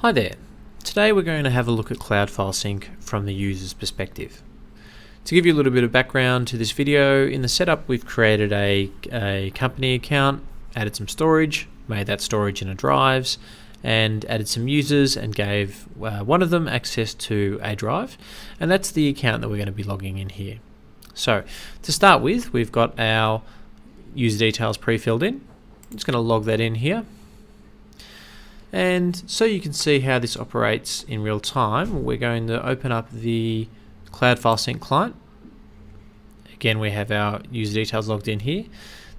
Hi there. Today we're going to have a look at CloudFileSync from the user's perspective. To give you a little bit of background to this video, in the setup we've created a company account, added some storage, made that storage into drives, and added some users and gave one of them access to a drive, and that's the account that we're going to be logging in here. So to start with, we've got our user details pre-filled in. I'm just going to log that in here. And so you can see how this operates in real time, we're going to open up the CloudFileSync client. Again, we have our user details logged in here.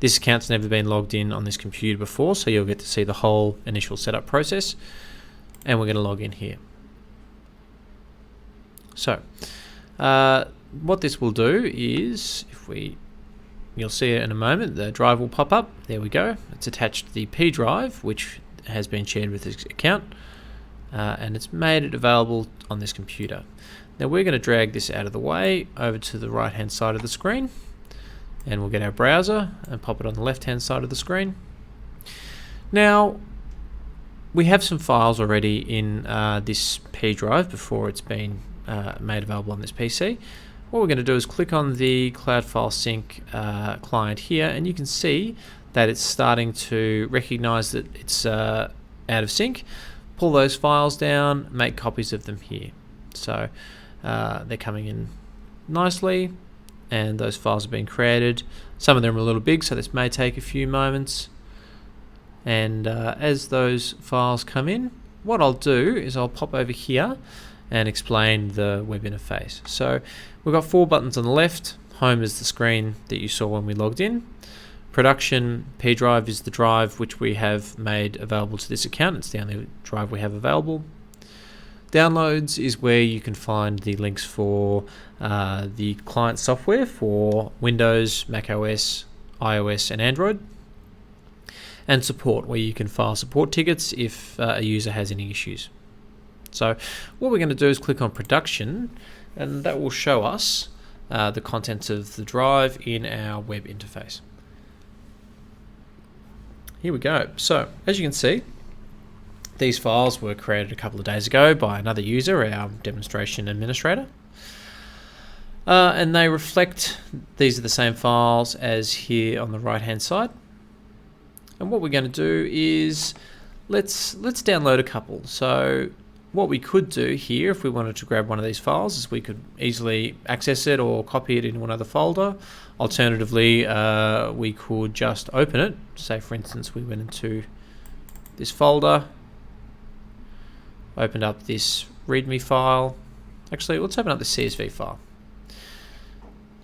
This account's never been logged in on this computer before, so you'll get to see the whole initial setup process. And we're going to log in here. So, what this will do is, you'll see it in a moment, the drive will pop up. There we go. It's attached to the P drive, which has been shared with this account, and it's made it available on this computer. Now we're going to drag this out of the way over to the right hand side of the screen, and we'll get our browser and pop it on the left hand side of the screen. Now we have some files already in this P drive before it's been made available on this PC. What we're going to do is click on the CloudFileSync client here, and you can see that it's starting to recognize that it's out of sync, pull those files down, make copies of them here. So they're coming in nicely, and those files are being created. Some of them are a little big, so this may take a few moments. And as those files come in, what I'll do is I'll pop over here and explain the web interface. So we've got 4 buttons on the left. Home is the screen that you saw when we logged in. Production P drive is the drive which we have made available to this account. It's the only drive we have available. Downloads is where you can find the links for the client software for Windows, Mac OS, iOS and Android. And support, where you can file support tickets if a user has any issues. So what we're going to do is click on production, and that will show us the contents of the drive in our web interface. Here we go. So as you can see, these files were created a couple of days ago by another user, our demonstration administrator. And they reflect, these are the same files as here on the right hand side. And what we're going to do is let's download a couple. So what we could do here, if we wanted to grab one of these files, is we could easily access it or copy it into another folder. Alternatively, we could just open it. Say for instance we went into this folder, opened up this readme file. Actually, let's open up the CSV file.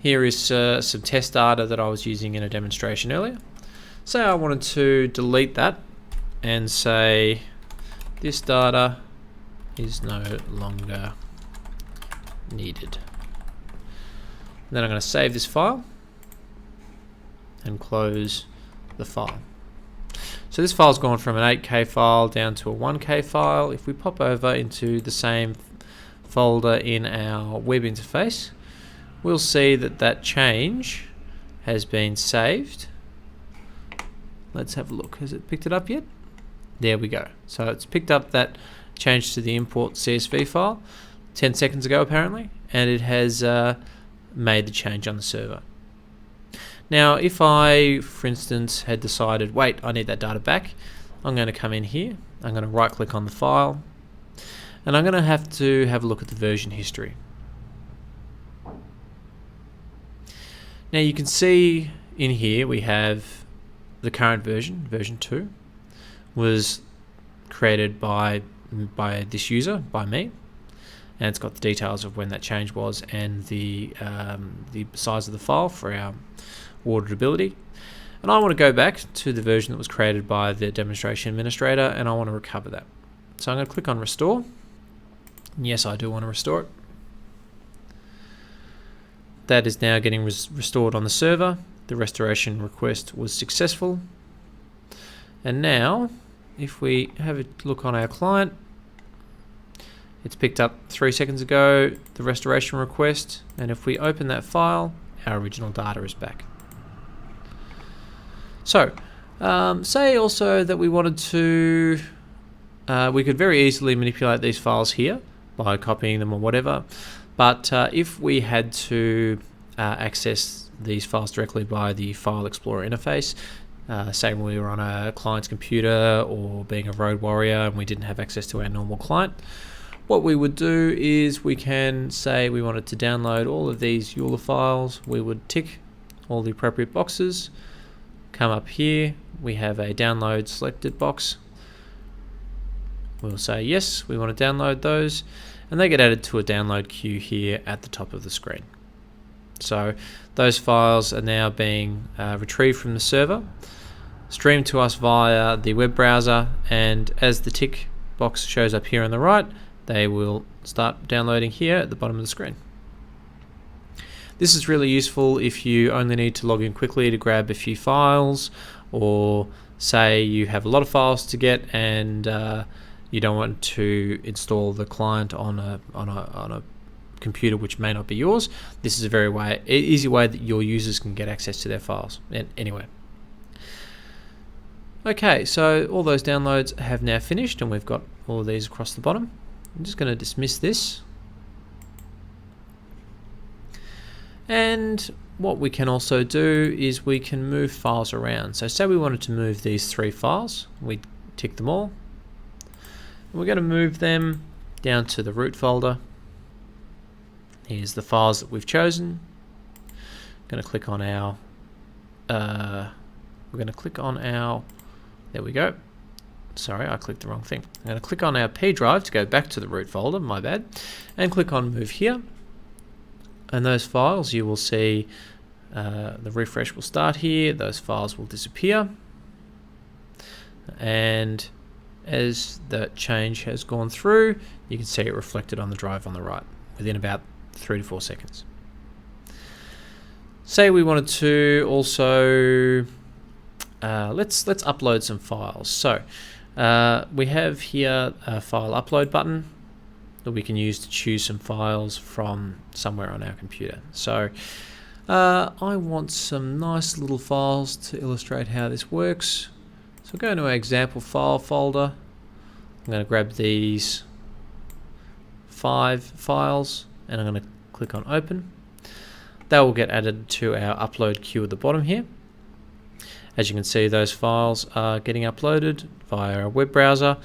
Here is some test data that I was using in a demonstration earlier. Say I wanted to delete that and say this data is no longer needed. Then I'm going to save this file and close the file. So this file's gone from an 8K file down to a 1K file. If we pop over into the same folder in our web interface, we'll see that that change has been saved. Let's have a look. Has it picked it up yet? There we go. So it's picked up that change to the import CSV file 10 seconds ago apparently, and it has made the change on the server. Now if I, for instance, had decided, wait, I need that data back, I'm going to come in here, I'm going to right click on the file, and I'm going to have a look at the version history. Now you can see in here we have the current version, version 2, was created by this user, by me, and it's got the details of when that change was and the size of the file for our auditability. And I want to go back to the version that was created by the demonstration administrator, and I want to recover that. So I'm going to click on restore. And yes, I do want to restore it. That is now getting restored on the server. The restoration request was successful. And now if we have a look on our client, it's picked up 3 seconds ago the restoration request, and if we open that file, our original data is back. So say also that we wanted to we could very easily manipulate these files here by copying them or whatever, but if we had to access these files directly by the File Explorer interface, say when we were on a client's computer or being a road warrior and we didn't have access to our normal client, what we would do is we can say we wanted to download all of these EULA files. We would tick all the appropriate boxes, come up here, we have a download selected box. We'll say yes, we want to download those, and they get added to a download queue here at the top of the screen. So those files are now being retrieved from the server, streamed to us via the web browser, and as the tick box shows up here on the right, they will start downloading here at the bottom of the screen. This is really useful if you only need to log in quickly to grab a few files, or say you have a lot of files to get and you don't want to install the client on a computer which may not be yours. This is a very easy way that your users can get access to their files. Anyway. Okay, so all those downloads have now finished and we've got all of these across the bottom. I'm just going to dismiss this. And what we can also do is we can move files around. So say we wanted to move these 3 files, we tick them all. And we're going to move them down to the root folder. Here's the files that we've chosen. I'm going to click on our, there we go. Sorry, I clicked the wrong thing. I'm going to click on our P drive to go back to the root folder, my bad, and click on move here. And those files, you will see the refresh will start here, those files will disappear. And as the change has gone through, you can see it reflected on the drive on the right within about 3 to 4 seconds. Say we wanted to also, let's upload some files. So we have here a file upload button that we can use to choose some files from somewhere on our computer. So I want some nice little files to illustrate how this works. So go into our example file folder. I'm going to grab these 5 files and I'm going to click on open. They will get added to our upload queue at the bottom here. As you can see, those files are getting uploaded via our web browser,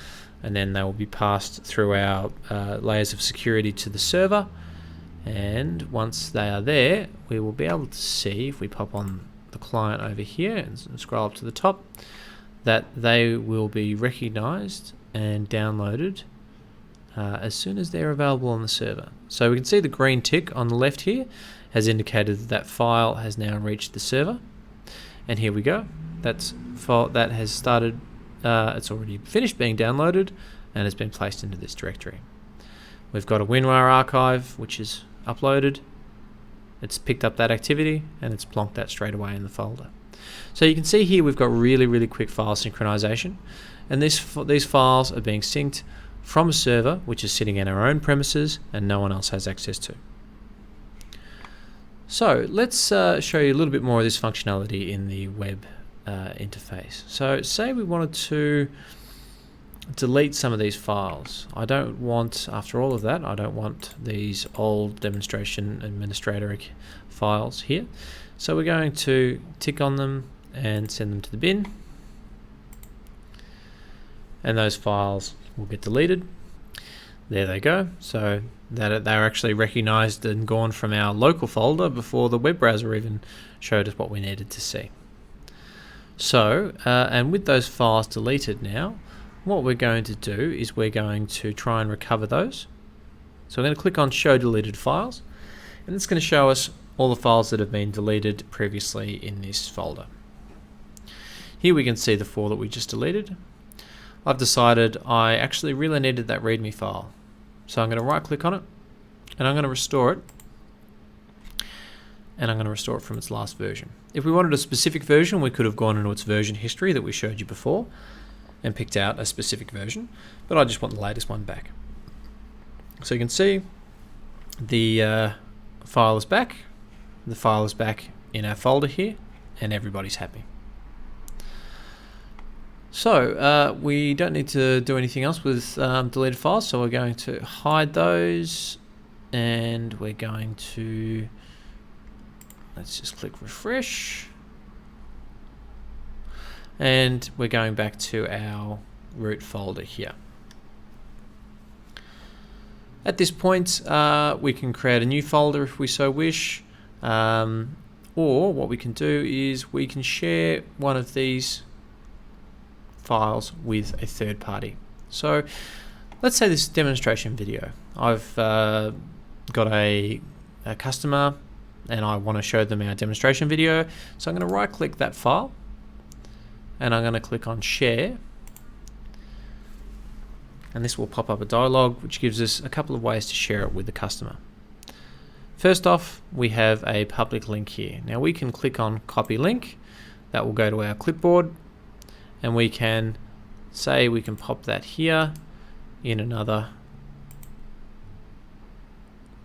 and then they will be passed through our layers of security to the server. And once they are there, we will be able to see, if we pop on the client over here and scroll up to the top, that they will be recognized and downloaded as soon as they're available on the server. So we can see the green tick on the left here has indicated that that file has now reached the server. And here we go. That has started, it's already finished being downloaded and has been placed into this directory. We've got a WinRAR archive which is uploaded. It's picked up that activity and it's plonked that straight away in the folder. So you can see here we've got really quick file synchronization, and these files are being synced from a server which is sitting in our own premises and no one else has access to. So let's show you a little bit more of this functionality in the web interface. So say we wanted to delete some of these files. I don't want, after all of that, I don't want these old demonstration administrator files here. So we're going to tick on them and send them to the bin. And those files will get deleted. There they go. So that they're actually recognized and gone from our local folder before the web browser even showed us what we needed to see. So, and with those files deleted now, what we're going to do is we're going to try and recover those. So we're going to click on Show Deleted Files, and it's going to show us all the files that have been deleted previously in this folder. Here we can see the 4 that we just deleted. I've decided I actually really needed that README file. So I'm going to right click on it and I'm going to restore it. And I'm going to restore it from its last version. If we wanted a specific version, we could have gone into its version history that we showed you before and picked out a specific version, but I just want the latest one back. So you can see the file is back. The file is back in our folder here and everybody's happy. So we don't need to do anything else with deleted files, so we're going to hide those, and we're going to, let's just click refresh, and we're going back to our root folder here. At this point, we can create a new folder if we so wish, or what we can do is we can share one of these files with a third party. So let's say this demonstration video. I've got a customer and I want to show them our demonstration video. So I'm going to right click that file and I'm going to click on share. And this will pop up a dialog which gives us a couple of ways to share it with the customer. First off, we have a public link here. Now we can click on copy link. That will go to our clipboard, and we can say we can pop that here in another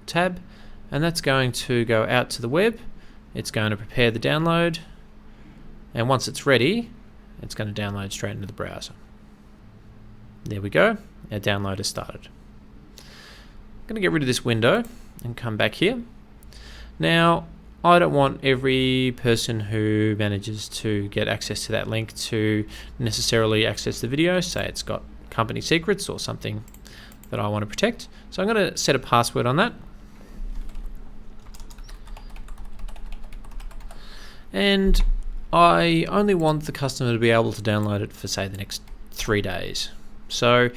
tab, and that's going to go out to the web. It's going to prepare the download, and once it's ready, it's going to download straight into the browser. There we go, our download has started. I'm going to get rid of this window and come back here. Now, I don't want every person who manages to get access to that link to necessarily access the video. Say it's got company secrets or something that I want to protect. So I'm going to set a password on that. And I only want the customer to be able to download it for, say, the next 3 days. So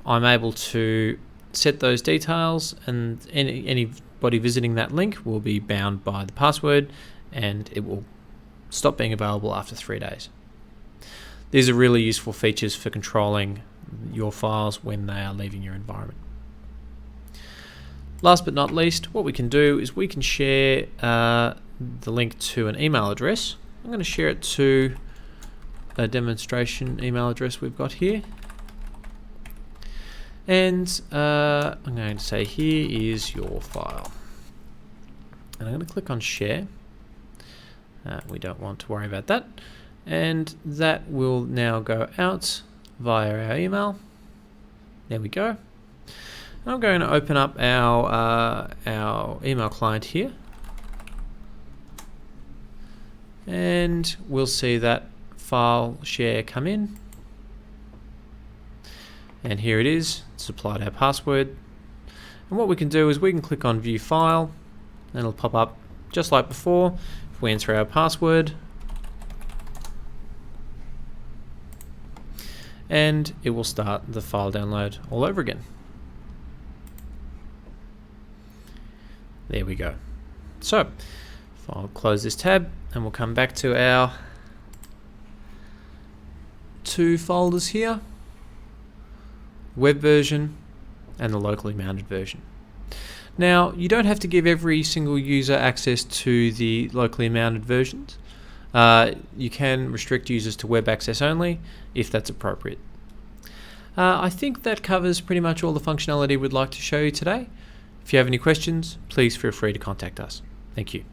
I'm able to set those details, and anybody visiting that link will be bound by the password, and it will stop being available after 3 days. These are really useful features for controlling your files when they are leaving your environment. Last but not least, what we can do is we can share the link to an email address. I'm going to share it to a demonstration email address we've got here. And I'm going to say, here is your file. And I'm going to click on share. We don't want to worry about that. And that will now go out via our email. There we go. And I'm going to open up our email client here. And we'll see that file share come in. And here it is, it's applied our password. And what we can do is we can click on view file, and it'll pop up just like before. If we enter our password, and it will start the file download all over again. There we go. So I'll close this tab and we'll come back to our 2 folders here. Web version and the locally mounted version. Now, you don't have to give every single user access to the locally mounted versions. You can restrict users to web access only if that's appropriate. I think that covers pretty much all the functionality we'd like to show you today. If you have any questions, please feel free to contact us. Thank you.